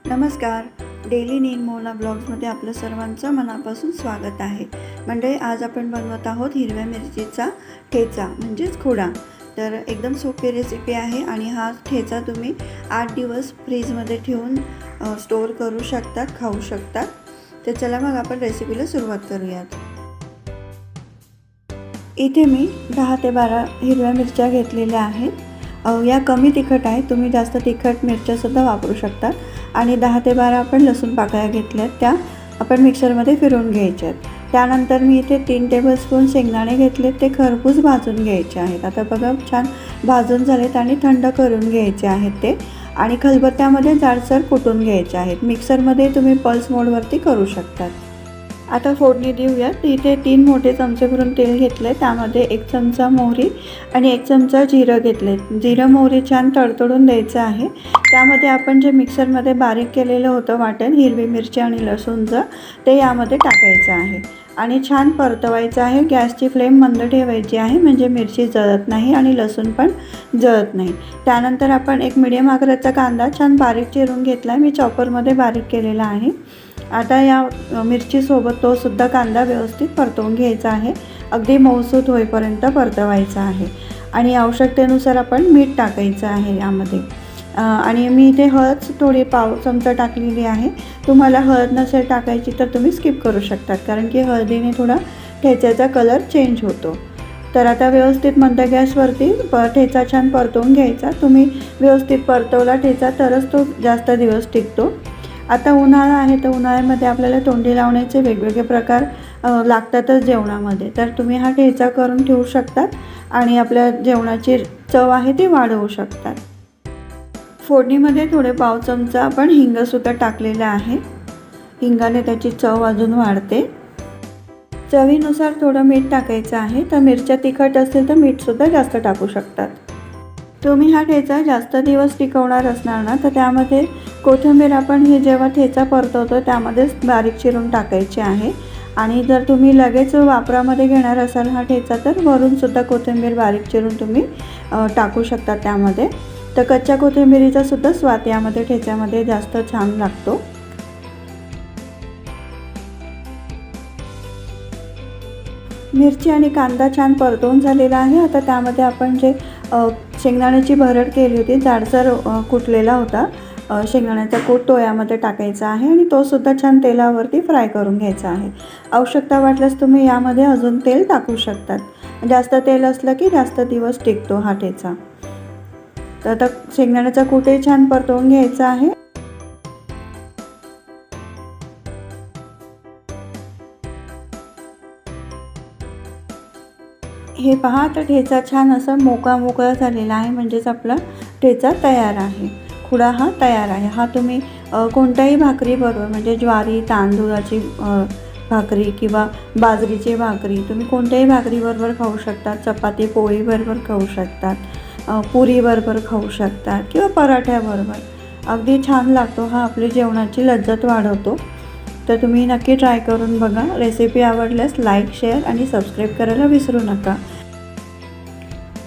नमस्कार. डेली निर्मोना ब्लॉग्समध्ये आपलं सर्वांचं मनापासून स्वागत आहे. म्हणजे आज आपण बनवत आहोत हिरव्या मिरचीचा ठेचा म्हणजेच खुडा. तर एकदम सोपी रेसिपी आहे आणि हा ठेचा तुम्ही 8 दिवस फ्रीजमध्ये ठेवून स्टोअर करू शकतात, खाऊ शकतात. तर चला मग आपण रेसिपीला सुरुवात करूयात. इथे मी 10 ते 12 हिरव्या मिरच्या घेतलेल्या आहेत. या कमी तिखट आहेत, तुम्ही जास्त तिखट मिरच्यासुद्धा वापरू शकतात. आणि 10 ते 12 आपण लसूण पाकळ्या घेतल्यात, त्या आपण मिक्सरमध्ये फिरवून घ्यायच्यात. त्यानंतर मी इथे 3 टेबलस्पून शेंगदाणे घेतलेत, ते खरपूस भाजून घ्यायचे आहेत. आता बघा छान भाजून झालेत आणि थंड करून घ्यायचे आहेत ते. आणि खलबत्त्यामध्ये जाडसर कुटून घ्यायचे आहेत. मिक्सरमध्ये तुम्ही पल्स मोडवरती करू शकतात. आता फोडणी देऊयात. इथे 3 मोठे चमचे भरून तेल घेतले, त्यामध्ये 1 चमचा मोहरी आणि 1 चमचा जिरं घेतले. जिरं मोहरी छान तडतडून द्यायचं आहे. त्यामध्ये आपण जे मिक्सरमध्ये बारीक केलेलं होतं वाटण, हिरवी मिरची आणि लसूणचं, ते यामध्ये टाकायचं आहे आणि छान परतवायचं आहे. गॅसची फ्लेम मंद ठेवायची आहे, म्हणजे मिरची जळत नाही आणि लसूण पण जळत नाही. त्यानंतर आपण एक मीडियम आकाराचा कांदा छान बारीक चिरून घेतला, मी चॉपरमध्ये बारीक केलेला आहे. आता या मिरचीसोबत तो सुद्धा कांदा व्यवस्थित परतवून घ्यायचा आहे. अगदी मऊसूत होईपर्यंत परतवायचा आहे. आणि आवश्यकतेनुसार आपण मीठ टाकायचं आहे यामध्ये. आणि मी इथे हळद थोडी पाव चमचा टाकलेली आहे. तुम्हाला हळद नसेल टाकायची तर तुम्ही स्किप करू शकतात, कारण की हळदीने थोडा ठेच्याचा कलर चेंज होतो. तर आता व्यवस्थित मंद गॅसवरती ठेचा छान परतवून घ्यायचा. तुम्ही व्यवस्थित परतवला ठेचा तरच तो जास्त दिवस टिकतो. आता उन्हाळा आहे, तर उन्हाळ्यामध्ये आपल्याला तोंडी लावण्याचे वेगवेगळे प्रकार लागतातच जेवणामध्ये. तर तुम्ही हा ठेचा करून ठेवू शकतात आणि आपल्या जेवणाची चव आहे ती वाढवू शकतात. फोडणीमध्ये थोडे पाव चमचा आपण हिंगसुद्धा टाकलेला आहे. हिंगाने त्याची चव अजून वाढते. चवीनुसार थोडं मीठ टाकायचं आहे. तर मिरच्या तिखट असतील तर मीठसुद्धा जास्त टाकू शकतात. तुम्ही हा ठेचा जास्त दिवस टिकवणार असणार ना, तर त्यामध्ये कोथिंबीर आपण हे जेव्हा ठेचा परतवतो त्यामध्येच बारीक चिरून टाकायची आहे. आणि जर तुम्ही लगेच वापरामध्ये घेणार असाल हा ठेचा, तर वरूनसुद्धा कोथिंबीर बारीक चिरून तुम्ही टाकू शकता त्यामध्ये. तर कच्च्या कोथिंबीरीचा सुद्धा स्वाद यामध्ये ठेच्यामध्ये जास्त छान लागतो. मिरची आणि कांदा छान परतवून झालेला आहे. आता त्यामध्ये आपण जे शेंगदाण्याची भरड केली होती, जाडसर कुटलेला होता शेंगदाण्याचा कूट, तो यामध्ये टाकायचा आहे आणि तो सुद्धा छान तेलावरती फ्राय करून घ्यायचा आहे. आवश्यकता वाटल्यास तुम्ही यामध्ये अजून तेल टाकू शकतात. जास्त तेल असलं की जास्त दिवस टिकतो हा ठेचा. तर आता शेंगदाण्याचा कूटही छान परतवून घ्यायचा आहे. हे पहा, आता ठेचा छान असा मोकळा झालेला आहे, म्हणजेच आपला ठेचा तयार आहे. खुडा हा तयार आहे. हा तुम्ही कोणत्याही भाकरीबरोबर, म्हणजे ज्वारी तांदूळाची भाकरी किंवा बाजरीची भाकरी, तुम्ही कोणत्याही भाकरीबरोबर खाऊ शकतात. चपाती पोळीबरोबर खाऊ शकतात, पुरीबरोबर खाऊ शकतात किंवा पराठ्याबरोबर. अगदी छान लागतो हा. आपली जेवणाची लज्जत वाढवतो. तर तुम्ही नक्की ट्राय करून बघा. रेसिपी आवडल्यास लाईक, शेअर आणि सबस्क्राईब करायला विसरू नका.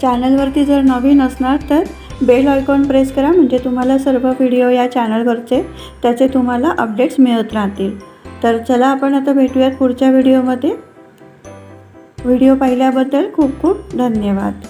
चॅनलवरती जर नवीन असणार तर बेल आयकॉन प्रेस करा, म्हणजे तुम्हाला सर्व व्हिडिओ या चॅनलवरचे त्याचे तुम्हाला अपडेट्स मिळत राहतील. तर चला आपण आता भेटूयात पुढच्या व्हिडिओमध्ये. व्हिडिओ पाहिल्याबद्दल खूप खूप धन्यवाद.